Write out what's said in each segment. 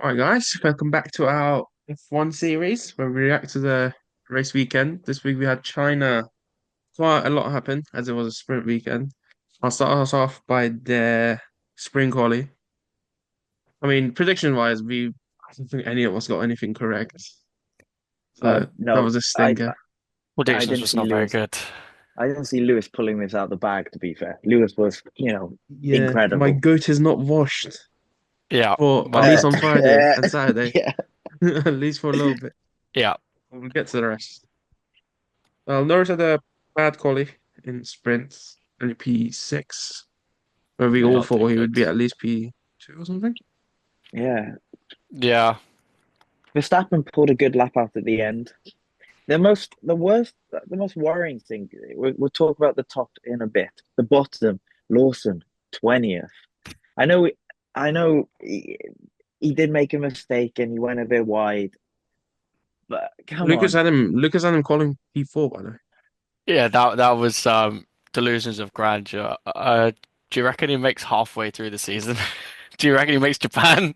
All right, guys, welcome back to our F1 series where we react to the race weekend. This week we had China. Quite a lot happened as it was a sprint weekend. I'll start us off by the sprint quali. I mean, prediction wise, I don't think any of us got anything correct. So that No, was a stinker. I Predictions didn't was see not very Lewis. good. I didn't see Lewis pulling this out the bag. To be fair, Lewis was, Yeah, my incredible. goat is not washed Yeah, for at well, least on Friday and Saturday, Yeah, at least for a little bit. yeah, We'll get to the rest. Well, Norris had a bad quali in sprints, only P6. Where we all not too thought he good. would be at least P2 or something. yeah. Yeah, Verstappen pulled a good lap out at the end. The most worrying thing. We'll talk about the top in a bit. The bottom, Lawson, 20th. I know, I know. He did make a mistake and he went a bit wide, but come Lucas on. had him. Lucas had him calling P4 by the way. yeah, that was delusions of grandeur. Do you reckon he makes halfway through the season? Do you reckon he makes Japan?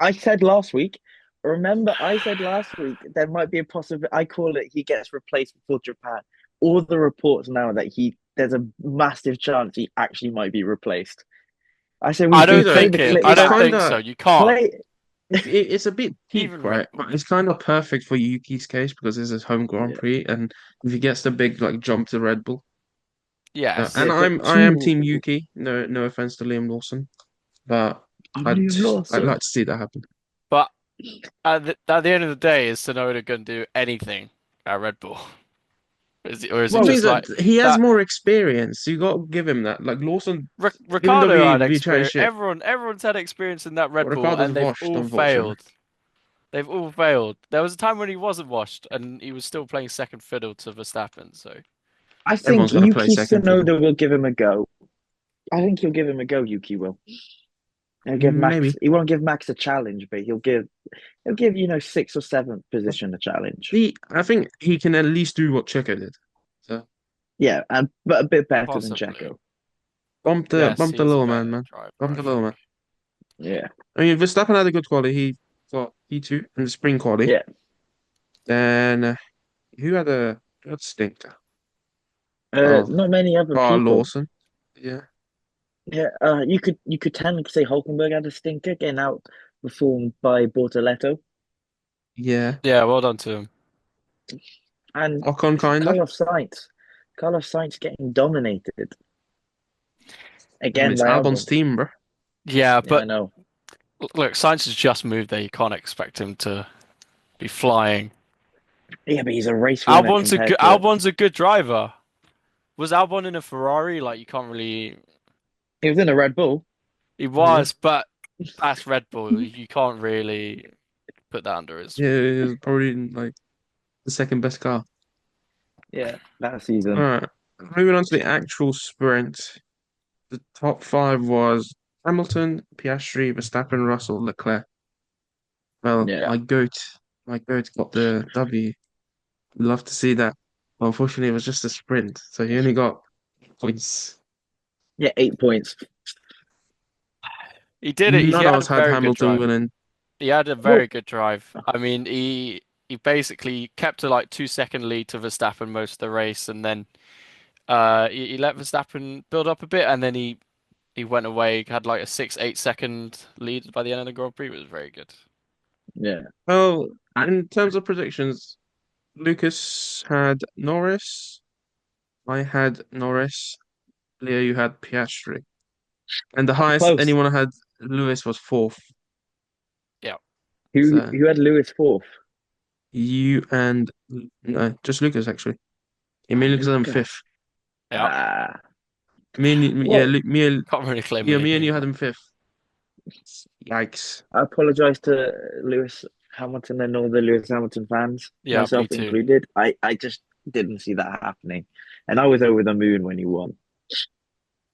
I said last week, remember, I said last week there might be a possibility. I call it he gets replaced before Japan. All the reports now that there's a massive chance he actually might be replaced. I said I True don't though, think it. I it's don't kind think of so. You can't. play. it's a bit peak, Even right? But it's kind of perfect for Yuki's case because this is home Grand Yeah, Prix, and if he gets the big like jump to Red Bull, yes, and yeah, but I am two. Team Yuki. No offense to Liam Lawson, but Liam I'd Lawson. like to see that happen. but at the end of the day, is Tsunoda going to do anything at Red Bull? Or is The it Well, thing is just that like he has that? more experience. You got to give him that. Like Lawson, even though Ricardo we had we try experience. shit, Everyone's had experience in that but Red Bull, Ricardo's and they've washed, all unfortunately. failed. They've all failed. There was a time when he wasn't washed, and he was still playing second fiddle to Verstappen. So I think Everyone's got to play Yuki second fiddle. Tsunoda will give him a go. I think he'll give him a go. Yuki will. He'll give Max. Maybe. He won't give Max a challenge, but he'll give sixth or seventh position a challenge. I think he can at least do what Checo did. So Yeah, but a bit better than possibly, Checo. yes, bump the he's a little man, better man. driver, Bump I the little man. think. Yeah, I mean, Verstappen had a good quality. He got P2 in the spring quality. yeah. Then who had stinker? Oh, Not many other Bar people. Lawson. Yeah. Yeah, you could technically say Hulkenberg had a stinker getting out performed by Bortoleto Yeah. Yeah, well done to him. and Ocon kinda. Carlos Sainz. Carlos Sainz getting dominated I mean, again it's by Albon's Albon. team, bro. Yeah, Yeah, I but know. look, Sainz has just moved there. You can't expect him to be flying. Yeah, but he's a race winner compared to. Albon's a good driver. Was Albon in a Ferrari? Like you can't really. He was in a Red Bull. He Yeah. was, but that's Red Bull. You can't really put that under his. Yeah, it was probably like the second best car. Yeah, that All season. right. Moving on to the actual sprint. The top five was Hamilton, Piastri, Verstappen, Russell, Leclerc. Well, Yeah, My goat got the W. Love to see that. Well, unfortunately, it was just a sprint, so he only got points. yeah, 8 points. He did it. He None of had a us had very good Hamilton drive. winning. He had a Well, very good drive. I mean, he basically kept a like 2 second lead to Verstappen most of the race, and then he let Verstappen build up a bit, and then he went away, had like a 6, 8 second lead by the end of the Grand Prix. It was very good. yeah. Well, in terms of predictions, Lucas had Norris. I had Norris. Leo, you had Piastri. And the highest Close. anyone had Lewis was fourth. Yeah. Who So who had Lewis fourth? you and no, just Lucas actually. Yeah, me Oh, and Lucas had him Lucas. fifth. Yeah. Ah, Me and you, yeah, well, Can't really claim Me and anything, you had but him fifth. Yikes. I apologize to Lewis Hamilton and all the Lewis Hamilton fans, yeah, me myself too. included. I just didn't see that happening, and I was over the moon when he won.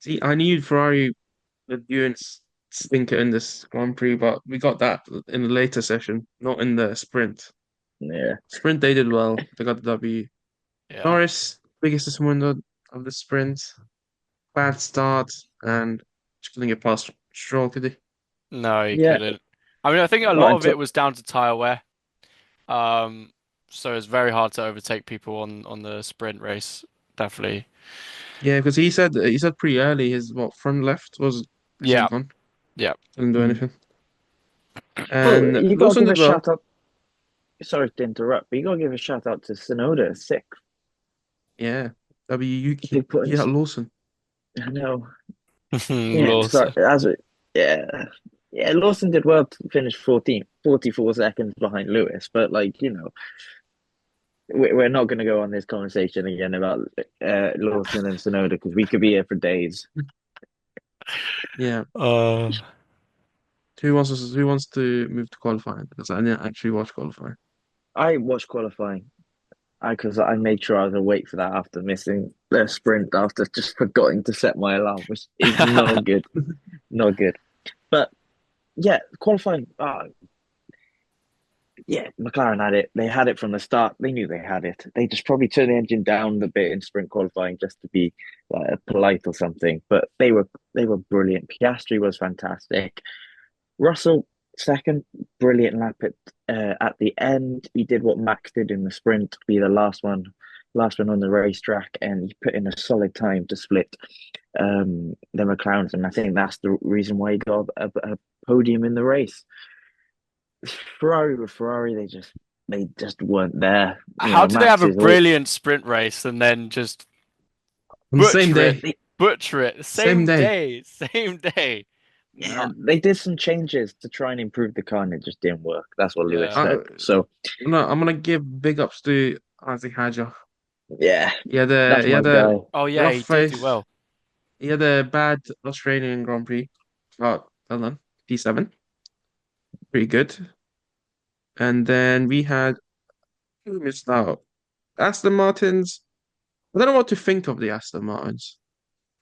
See, I knew Ferrari would you and Stinker in this Grand Prix, but we got that in the later session, not in the sprint. Yeah, Sprint they did well. They got the W. Yeah. Norris, biggest disappointment of the sprint. Bad start and just couldn't get past Stroll, could he? No, he yeah. couldn't. I mean, I think a Not lot of until it was down to tire wear. Um, so it's very hard to overtake people on the sprint race. Definitely. Yeah, because he said pretty early his front left was basically Yeah, gone. yeah. Didn't do Mhm. anything. Oh, And you gotta Lawson give a did well. shout out. Sorry to interrupt, but you gotta give a shout out to Tsunoda, sick. Yeah. W They Yuki. put in. Yeah, Lawson. I know. Yeah, sorry. Lawson. Yeah, yeah. Lawson did well to finish 14th, 44 seconds behind Lewis, but like we're not going to go on this conversation again about Lawson and Sonoda because we could be here for days. Yeah. Uh, Who wants to move to qualifying? Because I didn't actually watch qualifying. I watched qualifying. Because I made sure I was awake for that after missing the sprint after just forgetting to set my alarm, which is not good, not good. But yeah, qualifying. Yeah, McLaren had it. They had it from the start. They knew they had it. They just probably turned the engine down a bit in sprint qualifying just to be polite or something. But they were brilliant. Piastri was fantastic. Russell second, brilliant lap at the end. He did what Max did in the sprint, be the last one on the racetrack, and he put in a solid time to split the McLarens, and I think that's the reason why he got a podium in the race. Ferrari with Ferrari, they just weren't there. how did they Max have a is all brilliant sprint race and then just On the same butcher it, day. they, butcher it, Same same day. day, same day? yeah, Nut. they did some changes to try and improve the car, and it just didn't work. That's what Lewis Yeah. said. I, So no, I'm gonna give big ups to Isaac Hadjar. yeah, He had a that's he my had a guy. Oh yeah, rough he did do face. well. He had a bad Australian Grand Prix. Oh, well done. P7. Pretty good. And then we had who missed out? Aston Martins. I don't know what to think of the Aston Martins.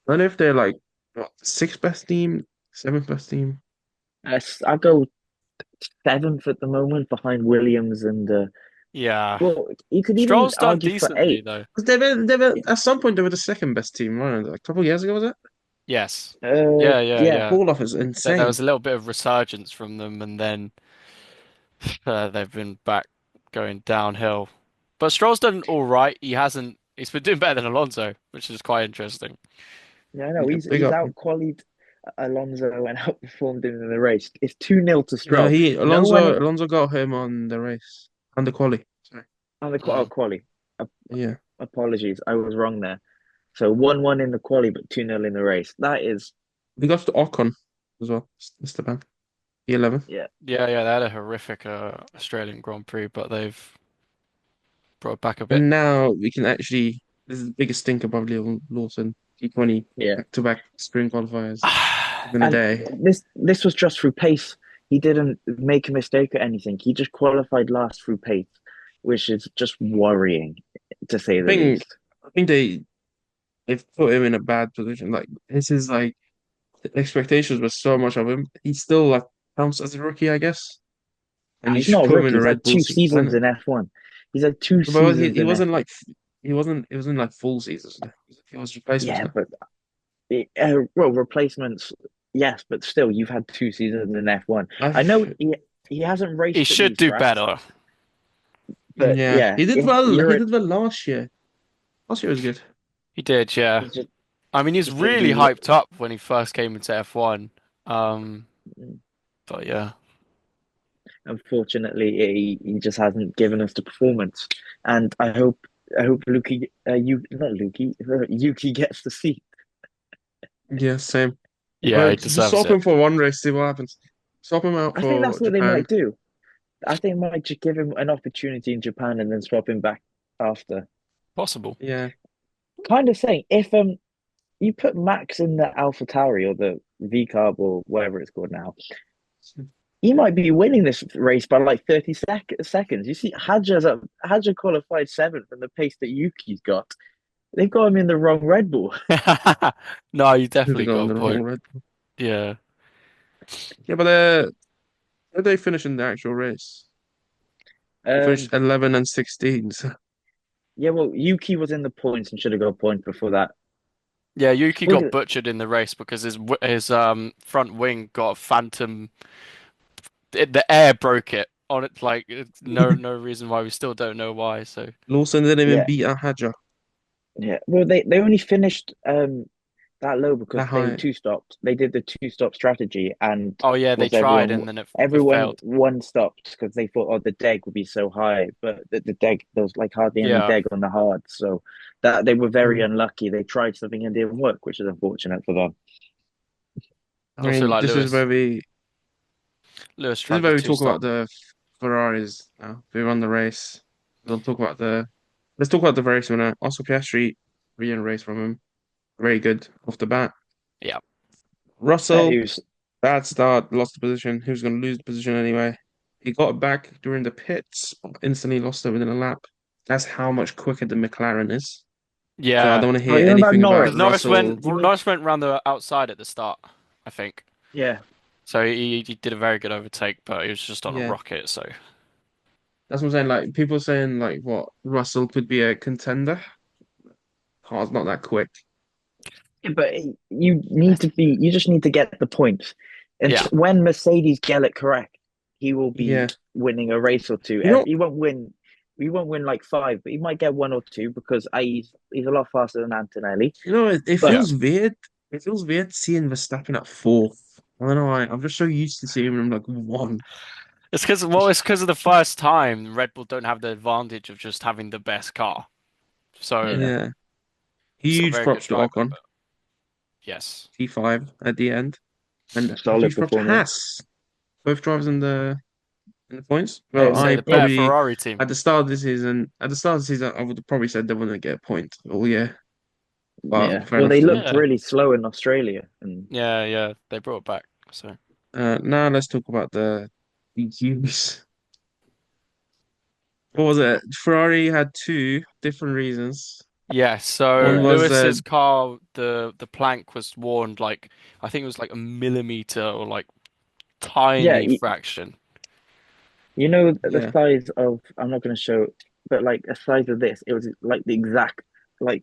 I don't know if they're like what, sixth best team, seventh best team. I go seventh at the moment behind Williams and Yeah. well, you could even Stroll's done argue for decently eighth. though. 'Cause they were at some point they were the second best team, weren't they? Like, a couple of years ago, was it? Yes. Yeah, yeah, Yeah, yeah. Ball off is There insane. was a little bit of resurgence from them, and then they've been back going downhill. But Stroll's done all right. He's been doing better than Alonso, which is quite interesting. yeah, I know. Yeah, big He's up. out qualied Alonso and outperformed him in the race. It's 2-0 to No, Stroll. he No one Alonso got him on the race on the quali. Sorry. on the Mm. quali. Yeah, Apologies, I was wrong there. So 1-1 in the quali, but 2-0 in the race. That is, we got to Ocon as well. Esteban, P11. yeah, Yeah, yeah, they had a horrific Australian Grand Prix, but they've brought it back a bit. And now we can actually. This is the biggest stinker probably of Lawson. T20 yeah. back-to-back sprint qualifiers within a And day. this was just through pace. He didn't make a mistake or anything. He just qualified last through pace, which is just worrying, to say I the think least. I think they've put him in a bad position. Like this is like the expectations were so much of him. He still like counts as a rookie, I guess. And you He's should not a put him rookie. in a He's Red had Bull two seat. seasons in F1. He's had two But seasons he in wasn't F1. like he wasn't it wasn't like full seasons. He was replacements Yeah, now. but well, replacements, yes, but still, you've had two seasons in F1. I know I've he hasn't He raced at should these do tracks, better. but yeah. yeah, He did if well. He you're did well last year. Last year was good. He did, yeah. it's just I mean, he's it's going to really be hyped up when he first came into F1. Um, but yeah. unfortunately he just hasn't given us the performance, and I hope Luki you not Luki Yuki gets the seat. Yeah, same. Yeah, Well, he just deserves swap it. him for one race, see what happens. Swap him out I think for that's what they Japan. might do. I think they might just give him an opportunity in Japan and then swap him back after. Possible. Yeah. Kind of saying if you put Max in the AlphaTauri or the V Carb or whatever it's called now, he might be winning this race by like 30 seconds. You see, Hadja qualified seventh and the pace that Yuki's got. They've got him in the wrong Red Bull. No, you Really definitely got got on a the wrong point. red. Yeah. Yeah, but where did they finish in the actual race? They Um, finished 11 and 16. So. yeah, well, Yuki was in the points and should have got a point before that. Yeah, Yuki got Well, butchered in the race because his front wing got a phantom the air broke it on it. Like no reason why. We still don't know why. So Lawson didn't even Yeah, beat a Hadja yeah. Well, they only finished that low that because they high. two stopped. They did the two stop strategy, and oh yeah, they because tried and then it everyone failed. one stopped because they thought, oh, the deg would be so high, but the deg there was like hardly any Yeah. deg on the hard, so that they were very Mm. unlucky. They tried something and it didn't work, which is unfortunate for them. I Also mean, like Lewis this is tried the where we two talk about stop. the Ferraris now. We won the race. We'll talk about the let's talk about the race winner. Oscar Piastri, brilliant race from him. Very good off the bat. Yeah. Russell, It was bad start, lost the position. He was going to lose the position anyway. He got it back during the pits, instantly lost it within a lap. That's how much quicker the McLaren is. So I Yeah. don't want to oh, hear you know about anything about Because Norris? Norris Russell. went You know, Norris went round the outside at the start, I think. yeah, So he did a very good overtake, but he was just on a Yeah, rocket. So that's what I'm saying. Like people saying like what Russell could be a contender. Car's not that quick. but you just need to get the points. And yeah, when Mercedes get it correct, he will be Yeah. winning a race or two. You know, He won't win. He won't win like five, but he might get one or two because he's a lot faster than Antonelli. it But yeah. feels weird. It feels weird seeing Verstappen at fourth. I don't know why. I'm just so used to seeing him like one. It's because of the first time Red Bull don't have the advantage of just having the best car. So yeah, Yeah. still Huge very good props to driving, Ocon, but yes, T5 at the end. And solid huge props to performance. Haas. Both drivers in the points. Well, I'd Um, say I the yeah, better probably Ferrari team. at the start of the season, I would have probably said they wouldn't get a point. Oh yeah. But yeah. fair Well, enough they to them. looked Yeah, really slow in Australia, and yeah. They brought it back. So Now let's talk about the DQs. What was it? Ferrari had two different reasons. yeah. So One was Lewis's car, the plank was worn like I think it was like a millimeter or like yeah, tiny fraction. you know the yeah, size of I'm not going to show, but like a size of this, it was like the exact like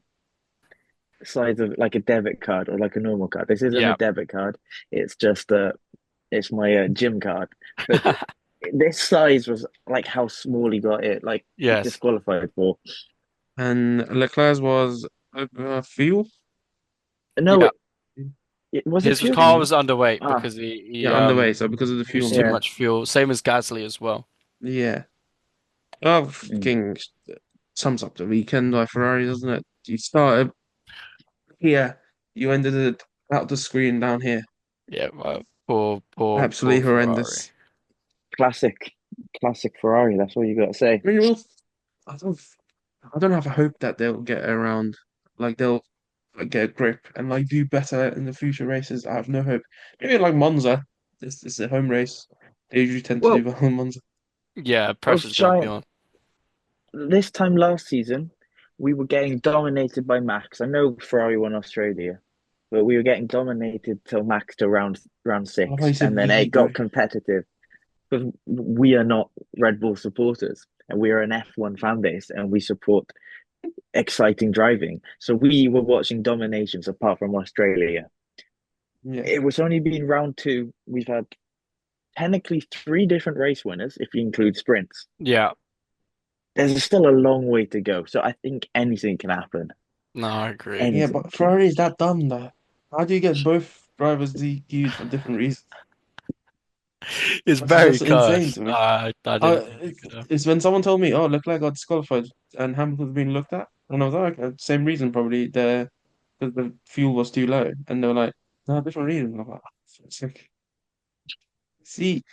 size of like a debit card or like a normal card. This isn't a Yeah. debit card. It's just it's my gym card. But this size was like how small he got it like Yes. disqualified for. and Leclerc's was fuel. No, Yeah. it was it His fuel? car Mm. was underweight Ah, because Yeah, underway. So because of the used fuel, too yeah, yeah. much fuel. Same as Gasly as well. yeah. Oh, Mm. fucking sums up the weekend by Ferrari, doesn't it? You started here, you ended it out the screen down here. Yeah, well, poor Absolutely Ferrari. horrendous. Classic, classic Ferrari. That's all you got to say. I mean, I don't, I don't have a hope that they'll get around, like they'll like, get a grip and like do better in the future races. I have no hope. Maybe like Monza, this is a home race. They usually tend to do Well, well in Monza. Yeah, well, pressure's going to be Shayan, on. this time last season, we were getting dominated by Max. I know Ferrari won Australia, but we were getting dominated till Max to round I thought six, you said and then we, it bro. got competitive because we are not Red Bull supporters, and we are an F1 fan base, and we support exciting driving. So we were watching dominations apart from Australia. Yeah. It was only been round two. We've had technically three different race winners if you include sprints. Yeah, There's still a long way to go, so I think anything can happen. no, I agree. Yeah, Anything but can. Ferrari is that dumb though. How do you get both drivers DQ'd for different reasons? It's That's very just insane cursed. to me. I I, didn't think it could happen. it's when someone told me, "Oh, Leclerc got disqualified and Hamilton's being looked at," and I was like, "Okay, same reason probably. The fuel was too low," and they were like, "No, different reason." I'm like, "Oh, it's like, see,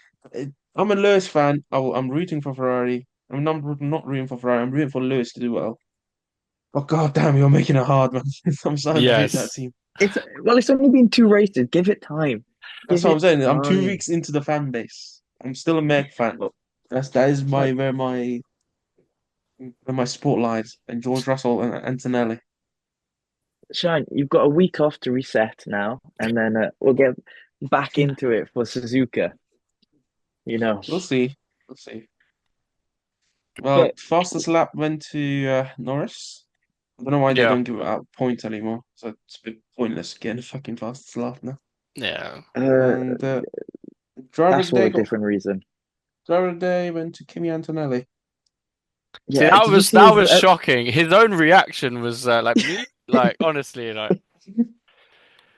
I'm a Lewis fan. I'm rooting for Ferrari. I'm not rooting for Ferrari. I'm rooting for Lewis to do well. Oh god damn, you're making it hard, man. I'm starting to hate that Yes. team. It's only been two races. Give it time. That's Give what I'm it saying. I'm two time. weeks into the fan base. I'm still a Meg fan. Well, That is like where my sport lies. And George Russell and Antonelli. Shine, you've got a week off to reset now, and then we'll get back into it for Suzuka. You know, We'll see. We'll see. Well, but fastest lap went to Norris. I don't know why they Yeah. don't give out points anymore. So it's a bit pointless getting the fucking fastest lap now. Yeah. uh, And Driver of That's the for day a got different reason. driver of the day went to Kimi Antonelli. See, Yeah, that did you was see that his? was shocking. His own reaction was like me, like honestly, like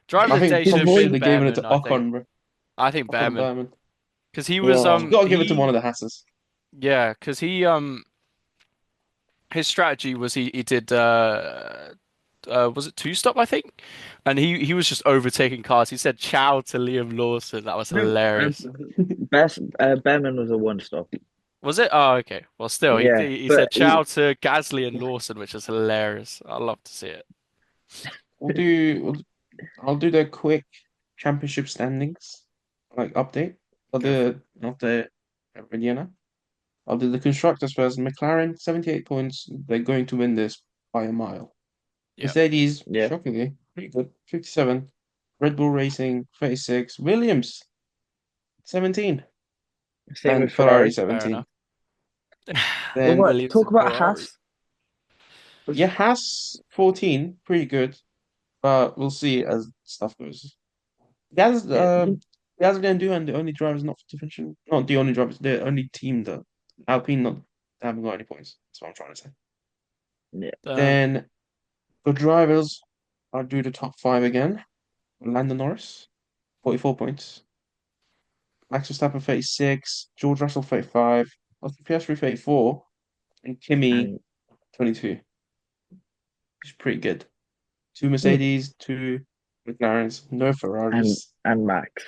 driver I of the think day From should people have what should been he, have given it to Behrman, I think. Ocon, bro. I think Ocon and Behrman Berman. because he was yeah, Got to give it to one of the Hasses. yeah, because he his strategy was he did was it two stop I think, and he was just overtaking cars. He said ciao to Liam Lawson. That was no, hilarious. best Behrman was a one stop. Was it? Oh, okay. Well, still, Yeah, he but said ciao to Gasly and Lawson, which is hilarious. I love to see it. We'll do. I'll do the quick championship standings, like update. I'll Go for do not the Indiana. I'll do the constructors first. McLaren, 78 points. They're going to win this by a mile. yeah. Mercedes, yeah, shockingly, pretty good, 57. Red Bull Racing, 36. Williams, 17. same with And Ferrari, Ferrari. Fair 17. enough. Then, What? Williams Talk and about Ferrari. Haas. Was yeah, Haas, 14. Pretty good. But we'll see as stuff goes. Gaz, yeah, Gaz and Duhan, the only drivers not to finish, not the only drivers, the only team that Alpine not haven't got any points. That's what I'm trying to say. yeah, Um, Then the drivers, I'll do the top five again. Lando Norris, 44 points. Max Verstappen, 36. George Russell, 35. Oscar Piastri, 34. And Kimi, and 22. Which is pretty good. Two yeah, Mercedes, two McLarens, no and Ferraris. Max.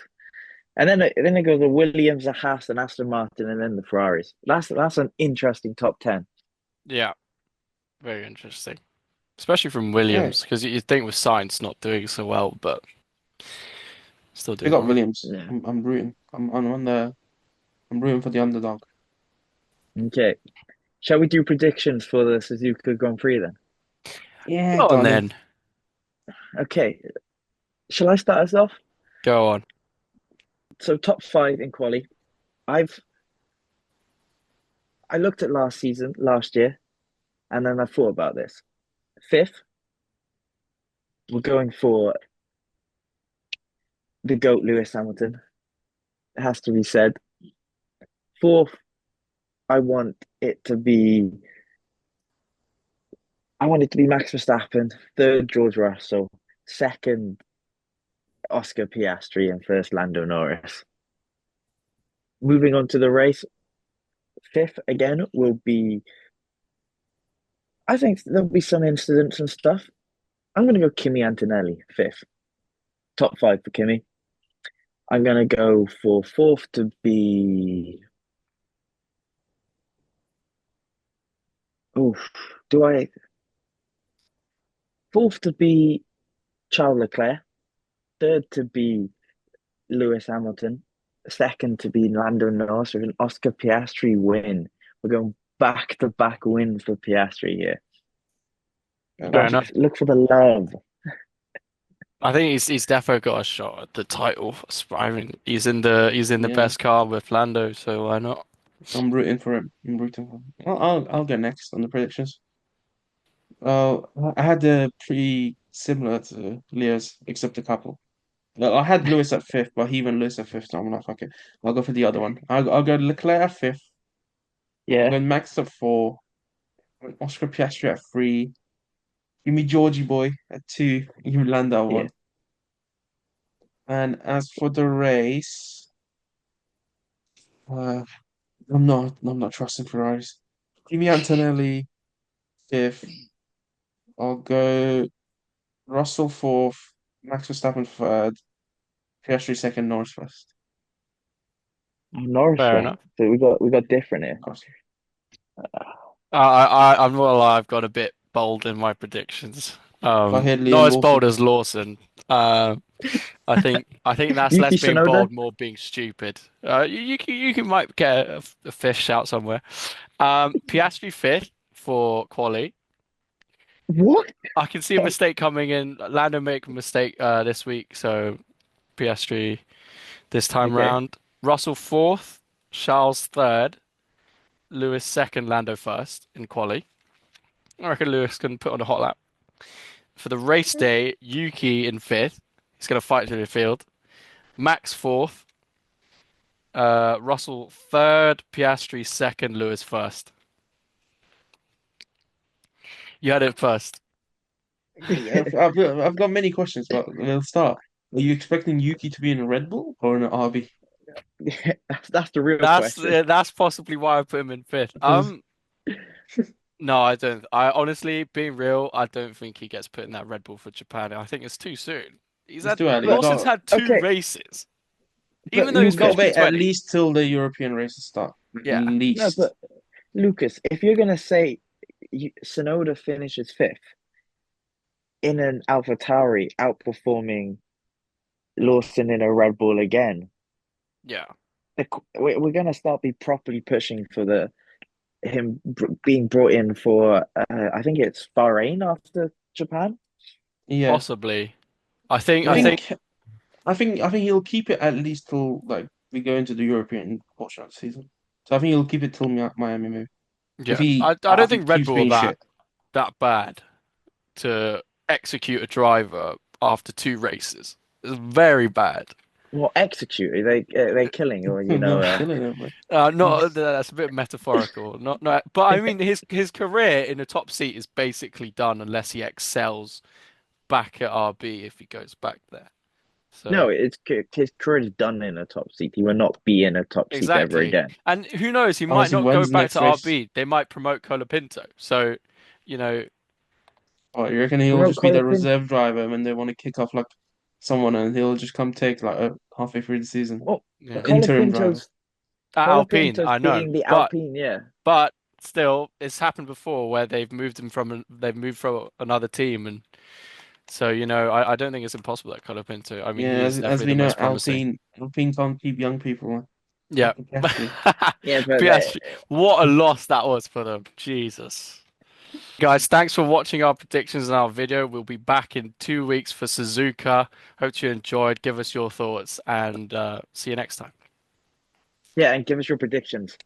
And then it goes the Williams, the Haas, and Aston Martin, and then the Ferraris. That's an interesting top 10. yeah, very interesting. Especially from Yeah, Williams, because you think with Sainz not doing so well, but still they doing got all right. Williams. Yeah. I'm rooting. I'm on the. I'm rooting for the underdog. Okay. Shall we do predictions for the Suzuka Grand Prix then? Yeah, Go go on on then. then. Okay. Shall I start us off? Go on. So top five in quali. I've I looked at last year, and then I thought about this. Fifth, we're going for the GOAT Lewis Hamilton. It has to be said. Fourth, I want it to be I want it to be Max Verstappen. Third, George Russell. Second, Oscar Piastri, and first, Lando Norris. Moving on to the race, fifth again will be. I think there'll be some incidents and stuff. I'm going to go Kimi Antonelli, fifth. Top five for Kimi. I'm going to go for fourth to be. Oh, do I? Fourth to be Charles Leclerc. Third to be Lewis Hamilton. Second to be Lando Norris with an Oscar Piastri win. We're going back to back win for Piastri here. Fair Yeah. enough. Look for the love. I think he's definitely got a shot at the title. I mean, he's in the Yeah, best car with Lando, so why not? I'm rooting for him. I'm rooting for him. I'll go next on the predictions. I had the pretty similar to Leo's, except a couple. I had Lewis at fifth, but he went Lewis at fifth, so I'm like, fuck it. I'll go for the other one. I'll go Leclerc at fifth. I'll Yeah, go Max at four. Oscar Piastri at three. Give me Georgie boy at two. Give me Lando at yeah. one. And as for the race, uh, I'm not trusting Ferraris. Give me Antonelli fifth. I'll go Russell fourth. Max Verstappen third. Piastri second. Norris first. Norris Fair first. enough. So we got different here. Of course. I'm not gonna lie, I've got a bit bold in my predictions. Go ahead, Not Liam as bold Lawson. as Lawson. I think that's Yuki less being Tsunoda. bold, more being stupid. Might get a fish out somewhere. Piastri fifth for quali. What? I can see a mistake coming in. Lando make a mistake this week, so Piastri this time Okay. round. Russell fourth, Charles third, Lewis second, Lando first in quali. I reckon Lewis can put on a hot lap. For the race day, Yuki in fifth. He's going to fight through the field. Max fourth. Russell third, Piastri second, Lewis first. You had it first. Yeah, I've got many questions, but we'll start. Are you expecting Yuki to be in a Red Bull or in an RB? That's the real That's question. that's possibly why I put him in fifth. Because No, I don't. I honestly, being real, I don't think he gets put in that Red Bull for Japan. I think it's too soon. it's too early. But Lawson's had two okay, races, but even though he's He's got to finished Lucas, in wait at 20. least till the European races start. At Yeah. no, least. but Lucas, if you're gonna say Sonoda finishes fifth in an AlphaTauri, outperforming Lawson in a Red Bull again, Yeah. we're gonna start be properly pushing for the him being brought in for I think it's Bahrain after Japan. Yeah. Possibly. I think I I Yeah, think think I think he'll keep it at least till like we go into the European portion of the season. So I think he'll keep it till Miami maybe. If yeah. he I don't think Red keeps Bull are being shit. that bad to execute a driver after two races. It's very bad. well, execute they killing or They're killing it, man. Not that's a bit metaphorical. Not, but I mean his career in the top seat is basically done unless he excels back at RB if he goes back there. no, So it's his career is done in a top seat. He will not be in a top seat ever exactly. again. And who knows, he might Honestly, not go when's the back next to race? RB. They might promote Colapinto. So, you know, Oh, you reckon he'll Promote just be the Colin. reserve driver when they want to kick off like someone and he'll just come take like halfway through the season? Well, The yeah. interim driver. At Alpine, Colapinto's I know. being the But Alpine, yeah. but still it's happened before where they've moved from another team and so, I don't think it's impossible that Colapinto. I mean, Yeah, he is as definitely we the know, most promising. Alpine can't keep young people, man. Yeah. Like Piastri. Yeah, but Piastri, what a loss that was for them. Jesus. Guys, thanks for watching our predictions in our video. We'll be back in 2 weeks for Suzuka. Hope you enjoyed. Give us your thoughts and see you next time. yeah, and give us your predictions.